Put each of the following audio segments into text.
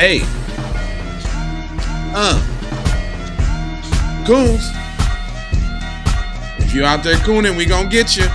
Hey, coons. If you out there cooning, we gonna get you.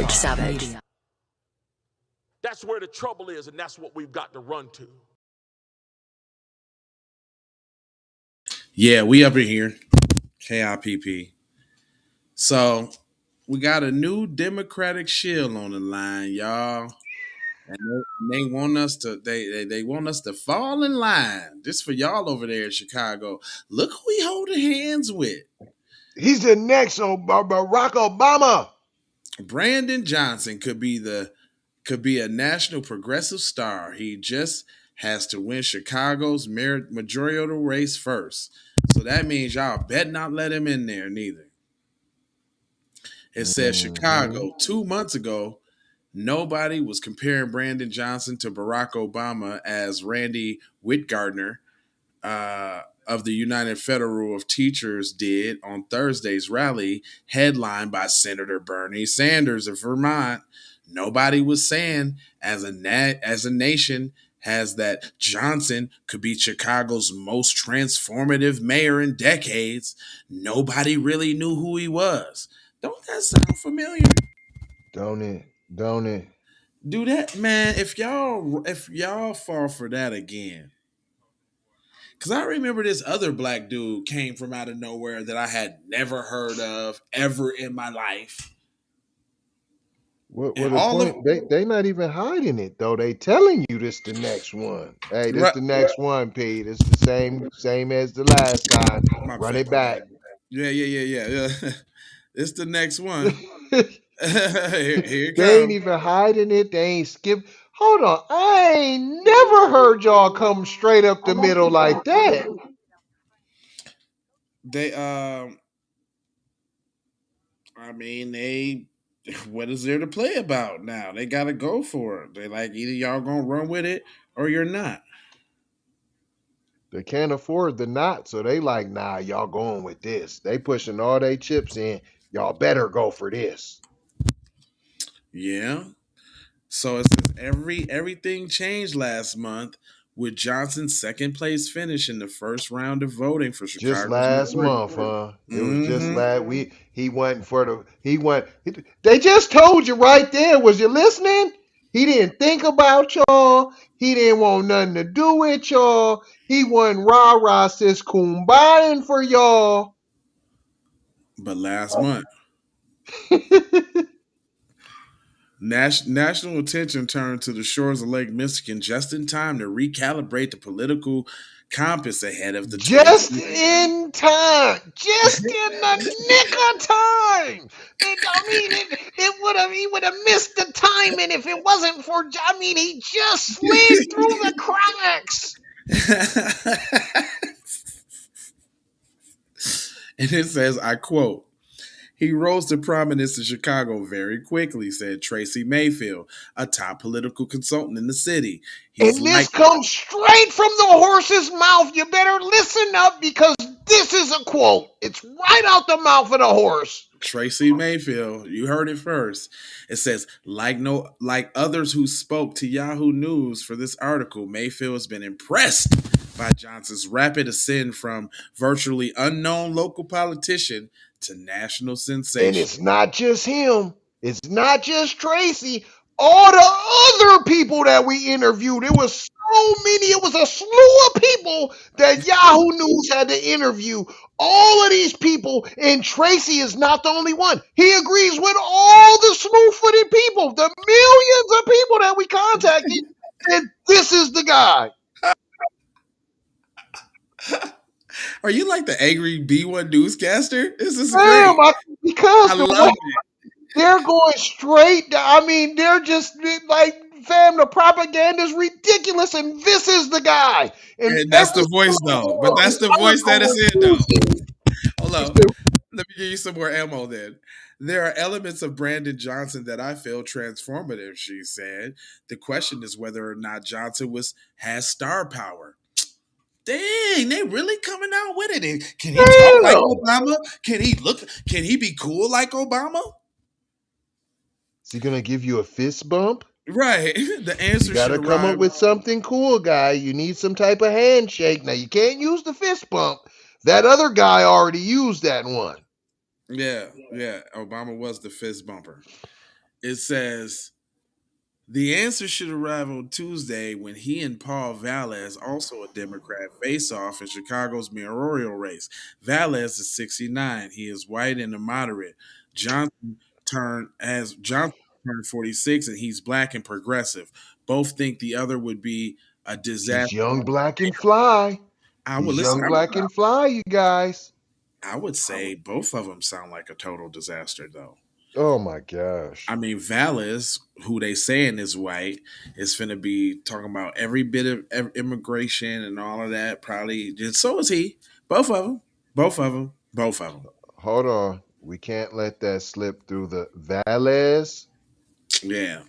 Savage. That's where the trouble is, and that's what we've got to run to. Yeah, we up in here. KIPP. So we got a new Democratic shield on the line, y'all. And they want us to they want us to fall in line. This for y'all over there in Chicago. Look who we holding hands with. He's the next Barack Obama. Brandon Johnson could be a national progressive star. He just has to win Chicago's majority race first. So that means y'all better not let him in there neither. It says Chicago 2 months ago, nobody was comparing Brandon Johnson to Barack Obama as Randy Whitgardner of the United Federal of Teachers did on Thursday's rally, headlined by Senator Bernie Sanders of Vermont. Nobody was saying as a nation has that Johnson could be Chicago's most transformative mayor in decades. Nobody really knew who he was. Don't that sound familiar? Don't it? Do that, man. If y'all fall for that again. Because I remember this other black dude came from out of nowhere that I had never heard of ever in my life. Well, they not even hiding it though. They telling you this the next one. Hey, this the next one, Pete. It's the same as the last time. Run it back. Yeah. It's the next one. Here it They ain't even hiding it. They ain't skip. Hold on. I ain't never heard y'all come straight up the middle like that. What is there to play about now? They got to go for it. They like either y'all going to run with it or you're not. They can't afford the not, so they like, nah, y'all going with this. They pushing all they chips in. Y'all better go for this. Yeah. So it says everything changed last month with Johnson's second place finish in the first round of voting for Chicago. Just last month, huh? It was just last week. They just told you right there. Was you listening? He didn't think about y'all. He didn't want nothing to do with y'all. He wasn't rah-rah sis kumbayin for y'all. But last month. National attention turned to the shores of Lake Michigan just in time to recalibrate the political compass ahead of the just in time, just in the nick of time. He would have missed the timing if it wasn't for. He just slid through the cracks. And it says, I quote, "He rose to prominence in Chicago very quickly," said Tracy Mayfield, a top political consultant in the city. This comes straight from the horse's mouth. You better listen up because this is a quote. It's right out the mouth of the horse. Tracy Mayfield, you heard it first. It says, like others who spoke to Yahoo News for this article, Mayfield has been impressed by Johnson's rapid ascent from virtually unknown local politician to national sensation. And it's not just him. It's not just Tracy. All the other people that we interviewed, it was so many. It was a slew of people that Yahoo News had to interview. All of these people, and Tracy is not the only one. He agrees with all the smooth-footed people, the millions of people that we contacted, and this is the guy. Are you like the angry B1 newscaster? This is great. Damn, because I the love way it. they're going straight. I mean, they're just like, fam, the propaganda is ridiculous, and this is the guy. And And that's every the voice, though. But that's the voice that is in, though. Hold on. Let me give you some more ammo then. There are elements of Brandon Johnson that I feel transformative, she said. The question is whether or not Johnson has star power. Dang, they really coming out with it. And can he talk like Obama? Can he be cool like Obama? Is he gonna give you a fist bump? Right. The answer You gotta should come arrive. up with something cool, guy. You need some type of handshake. Now you can't use the fist bump. That other guy already used that one. Yeah. Obama was the fist bumper. It says the answer should arrive on Tuesday when he and Paul Valles, also a Democrat, face off in Chicago's mayoral race. Valles is 69. He is white and a moderate. Johnson turned 46 and he's black and progressive. Both think the other would be a He's disaster. young, black, and fly. He's young, black, and fly, you guys. I would say both of them sound like a total disaster, though. Oh my gosh. I mean, Valles, who they saying is white, is finna be talking about every bit of immigration and all of that. Probably, just so is he. Both of them. Both of them. Both of them. Hold on. We can't let that slip through the Valles. Yeah.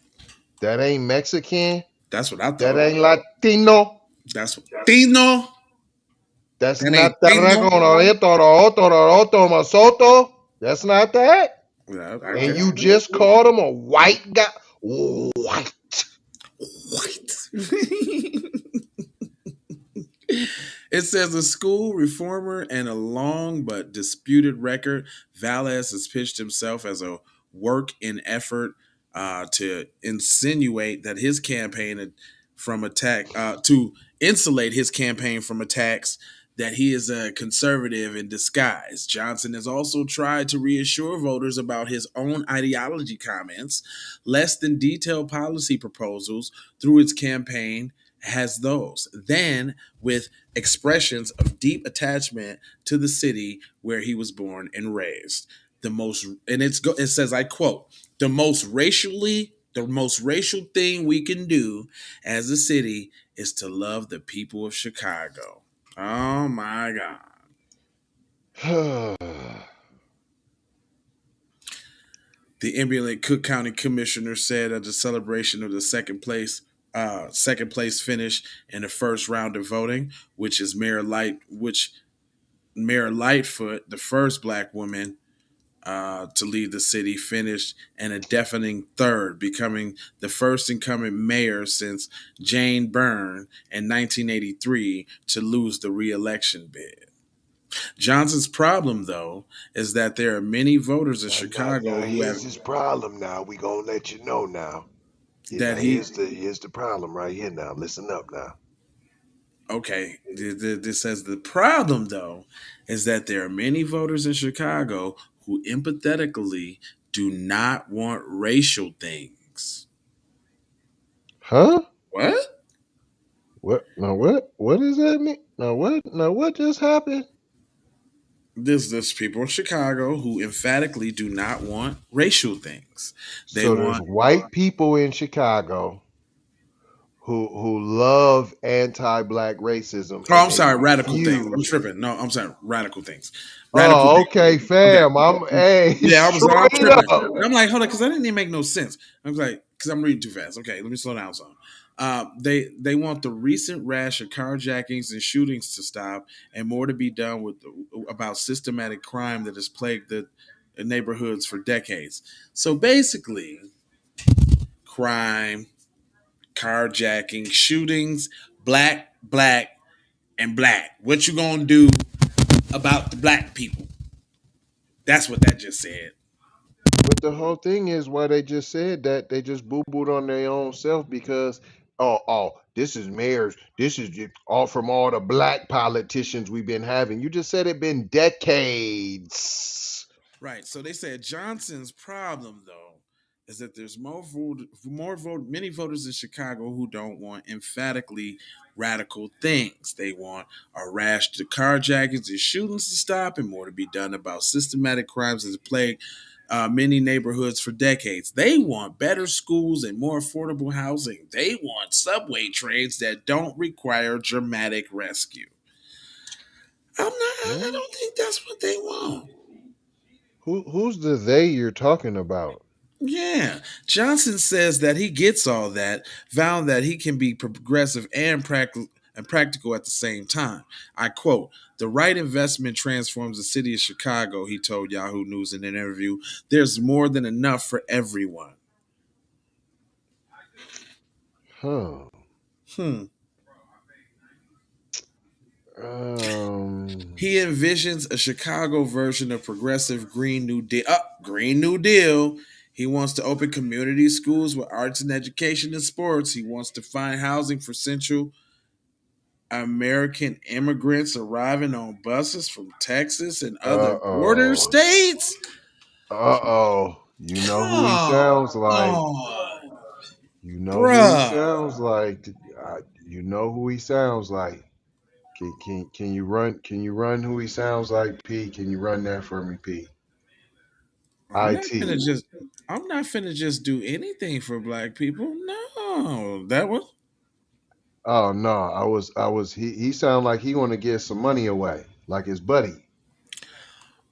That ain't Mexican. That's what I thought. That ain't Latino. That's Latino. That's not Soto. That's not that. Yeah, and you just called him a white guy. White. It says a school reformer and a long but disputed record. Valles has pitched himself as a work in effort to insinuate that his campaign from attack to insulate his campaign from attacks that he is a conservative in disguise. Johnson has also tried to reassure voters about his own ideology comments. Less than detailed policy proposals through its campaign has those. Then, with expressions of deep attachment to the city where he was born and raised. It says, I quote, the most racial thing we can do as a city is to love the people of Chicago. Oh my God. The Emulate Cook County Commissioner said at the celebration of the second place finish in the first round of voting, which Mayor Lightfoot, the first black woman to lead the city, finished in a deafening third, becoming the first incumbent mayor since Jane Byrne in 1983 to lose the re-election bid. Johnson's problem, though, is that there are many voters in Chicago who have his problem. Now we gonna let you know now. Here's the problem right here. Now listen up now. Okay, this says the problem, though, is that there are many voters in Chicago who empathetically do not want racial things. Huh? What? What? Now what? What does that mean? Now what? Now what just happened? There's people in Chicago who emphatically do not want racial things. There's white people in Chicago who love anti-black racism. Oh, I'm sorry, radical things. I'm tripping. No, I'm sorry, radical things. Okay, fam. Okay. I'm tripping. I'm like, hold on, because that didn't even make no sense. I was like, because I'm reading too fast. Okay, let me slow down some. They want the recent rash of carjackings and shootings to stop, and more to be done about systematic crime that has plagued the neighborhoods for decades. So basically, crime, carjacking, shootings, black, and black. What you gonna do about the black people? That's what that just said. but the whole thing is why they just said that they just boo booed on their own self because this is mayors, this is all from all the black politicians we've been having. You just said it been decades. Right. So they said Johnson's problem, though, is that there's many voters in Chicago who don't want emphatically radical things. They want a rash to carjackings and shootings to stop, and more to be done about systematic crimes that have plagued many neighborhoods for decades. They want better schools and more affordable housing. They want subway trains that don't require dramatic rescue. I Well, don't think that's what they want. who's the they you're talking about? Yeah. Johnson says that he gets all that, vowing that he can be progressive and practical at the same time. I quote, the right investment transforms the city of Chicago, he told Yahoo News in an interview. There's more than enough for everyone. Huh. Hmm. Um. He envisions a Chicago version of progressive Green New Deal. Green New Deal. He wants to open community schools with arts and education and sports. He wants to find housing for Central American immigrants arriving on buses from Texas and other Uh border oh. states. You know who he Come sounds like. on, You know who he bruh. sounds like. You know who he sounds like. Can you run? Can you run who he sounds like, P? Can you run that for me, P? I'm not finna IT. just. I'm not finna just do anything for black people. No, that was. Oh no, I was. He sound like he want to give some money away, like his buddy,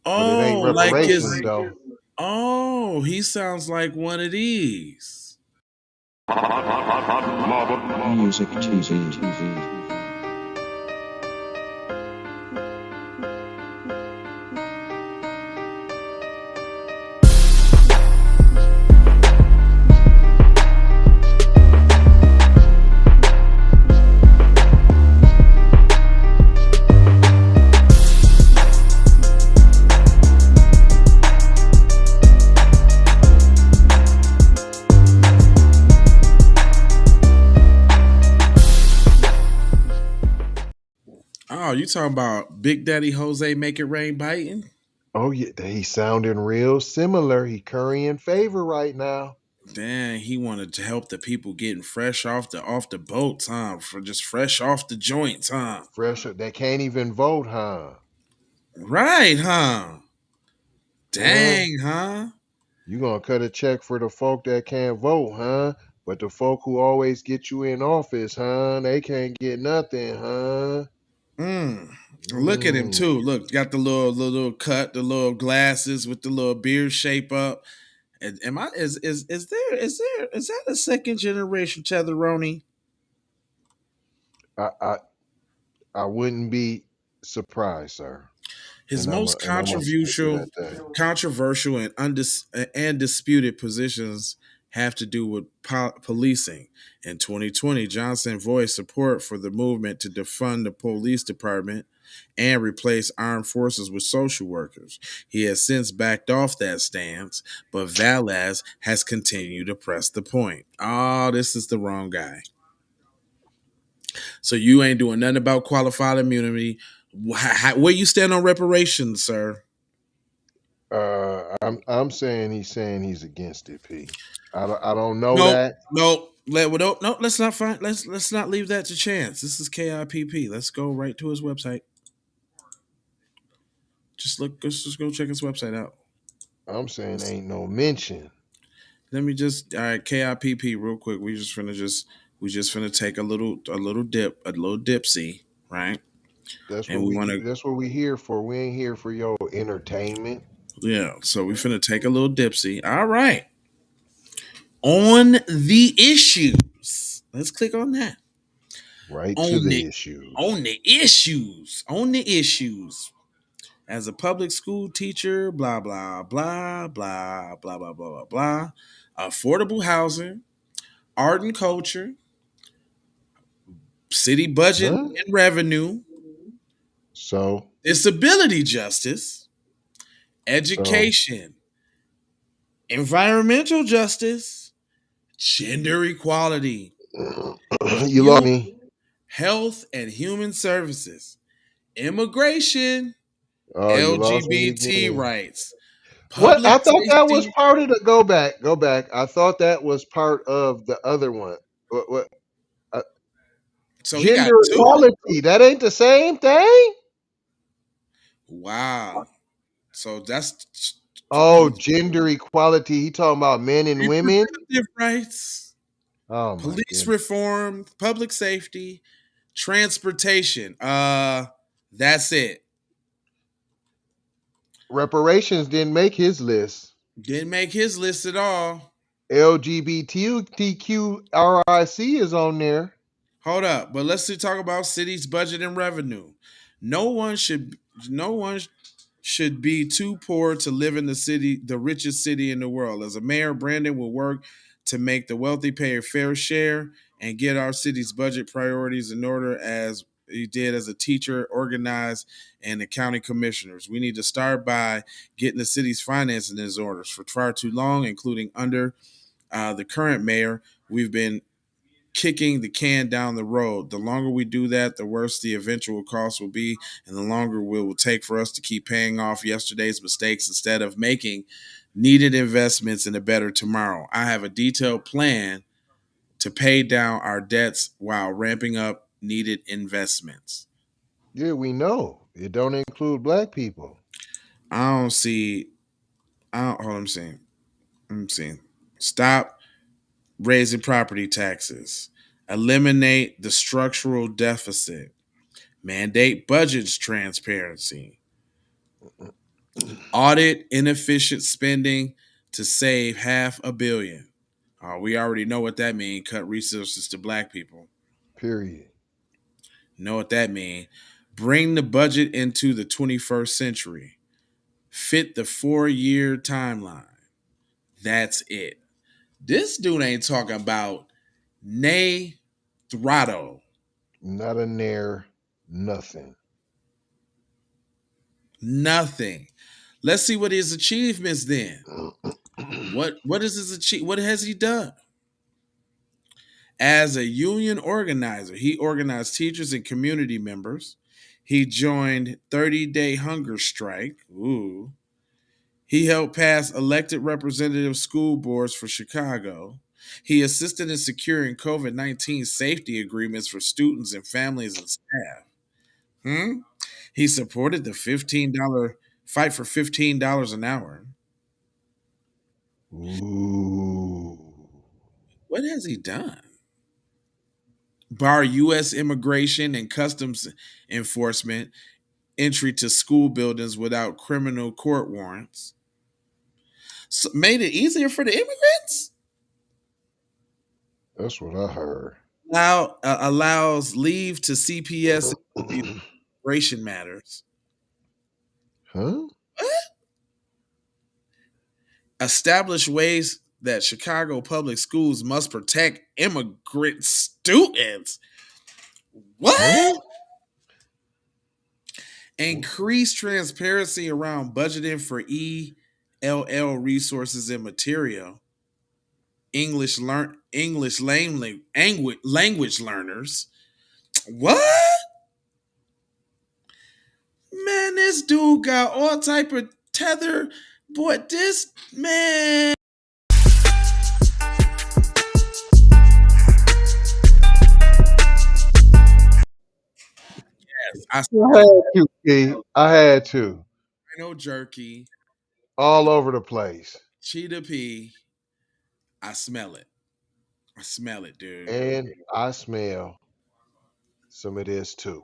but it ain't Oh, like reparations his. though. Oh, he sounds like one of these. Music TV. Oh, you talking about Big Daddy Jose Make It Rain biting? Oh yeah, he's sounding real similar. He currying favor right now. Damn, he wanted to help the people getting fresh off the boats, huh? For just fresh off the joints, huh? Fresher, they can't even vote, huh? Right, huh? Huh? Dang, huh? You gonna cut a check for the folk that can't vote, huh? But the folk who always get you in office, huh? They can't get nothing, huh? Mm. Look at him Mm. too. Look, got the little cut, the little glasses with the little beard shape up. And am I is that a second generation Tetheroni? I, I I wouldn't be surprised, sir. His And I'm most gonna stick it at that. controversial and disputed positions have to do with policing. In 2020, Johnson voiced support for the movement to defund the police department and replace armed forces with social workers. He has since backed off that stance, but Valaz has continued to press the point. Oh, this is the wrong guy. So you ain't doing nothing about qualified immunity. Where you stand on reparations, sir? I'm saying he's against it, P. I don't know No, that. no, no. Let's not find. Let's not leave that to chance. This is KIPP. Let's go right to his website. Just look. Let's just go check his website out. I'm saying ain't no mention. Let me just. All right, KIPP, real quick. We just finna take a little dipsy, right? And we want to. That's what we here for. We ain't here for your entertainment. Yeah. So we finna take a little dipsy. All right. On the issues. Let's click on that. Right to On the the issues. on the issues. On the issues. As a public school teacher, blah, blah, blah, blah, blah, blah, blah, blah, blah. Affordable housing, art and culture, city budget Huh? and revenue, So disability justice, so education, environmental justice, gender equality, You lost me. health and human services, immigration, Oh, you lost me LGBT again. rights, What? public I thought that was safety. part of the. Go back. Go back. I thought that was part of the other one. What? Uh, So he got Gender two. equality. That ain't the same thing. Wow. So that's Oh, gender equality. He talking about men and women. reproductive rights, Oh my police goodness. reform, public safety, transportation. That's it. Reparations didn't make his list. Didn't make his list at all. LGBTQ is on there. Hold up, but let's talk about city's budget and revenue. No one should no one should be too poor to live in the city, the richest city in the world. As a mayor, Brandon will work to make the wealthy pay a fair share and get our city's budget priorities in order as he did as a teacher, organized, and the county commissioners. We need to start by getting the city's finances in order. For far too long, including under the current mayor, we've been kicking the can down the road. The longer we do that, the worse the eventual cost will be, and the longer it will take for us to keep paying off yesterday's mistakes instead of making needed investments in a better tomorrow. I have a detailed plan to pay down our debts while ramping up needed investments. Yeah, we know. It don't include black people. I don't see. I don't. Hold on, I'm saying. I'm saying. Stop raising property taxes. Eliminate the structural deficit. Mandate budgets transparency. Audit inefficient spending to save $500 million. We already know what that means. Cut resources to black people. Period. Know what that means. Bring the budget into the 21st century. Fit the 4-year timeline. That's it. This dude ain't talking about nay throttle. Not a near nothing. Nothing. Let's see what his achievements then. What is his What has he done? As a union organizer, he organized teachers and community members. He joined 30-day hunger strike. Ooh. He helped pass elected representative school boards for Chicago. He assisted in securing COVID-19 safety agreements for students and families and staff. Hmm? He supported the $15 fight for $15 an hour. Ooh. What has he done? Bar U.S. immigration and customs enforcement entry to school buildings without criminal court warrants. So made it easier for the immigrants. That's what I heard. Allows leave to CPS immigration matters. Huh? Establish ways that Chicago public schools must protect immigrant students. What? Huh? Increase transparency around budgeting for ELL resources and material. English language learners. What? Man, this dude got all type of tether. Boy, this man. I I had to, P. I had to. Rhino jerky, All over the place. cheetah pea. I smell it. I smell it, dude. And I smell some of this too.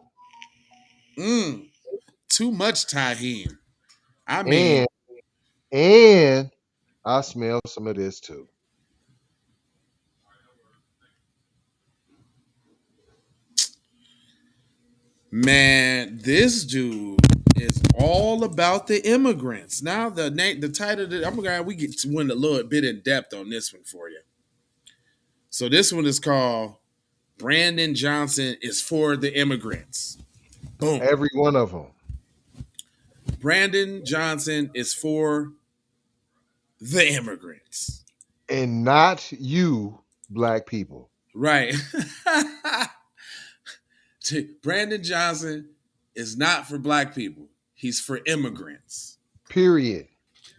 Too much tahine. I mean, And and I smell some of this too. man, this dude is all about the immigrants. Now the title. I'm glad we get to win a little bit in depth on this one for you. So this one is called Brandon Johnson is for the immigrants. Boom. Every one of them. Brandon Johnson is for the immigrants. And not you, black people. Right. Brandon Johnson is not for black people. He's for immigrants. Period.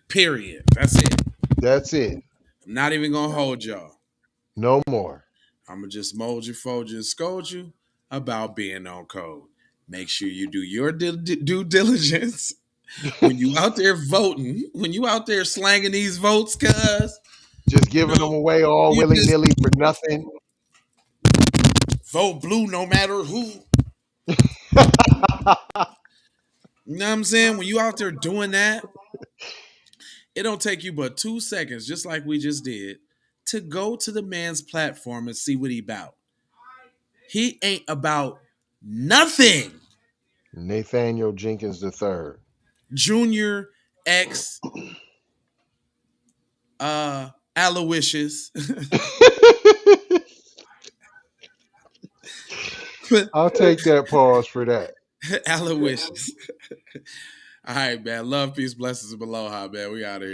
Period. That's it. That's it. I'm not even going to hold y'all. No more. I'm going to just mold you, fold you, and scold you about being on code. Make sure you do your due diligence when you out there voting, when you out there slanging these votes, cuz. Just giving them away all willy-nilly for nothing. Vote blue no matter who. You know what I'm saying? When you out there doing that, it don't take you but 2 seconds, just like we just did, to go to the man's platform and see what he about. He ain't about nothing. Nathaniel Jenkins III. Junior X Aloysius. I'll take that pause for that. Aloysius. All right, man. Love, peace, blessings, and aloha, man. We out of here.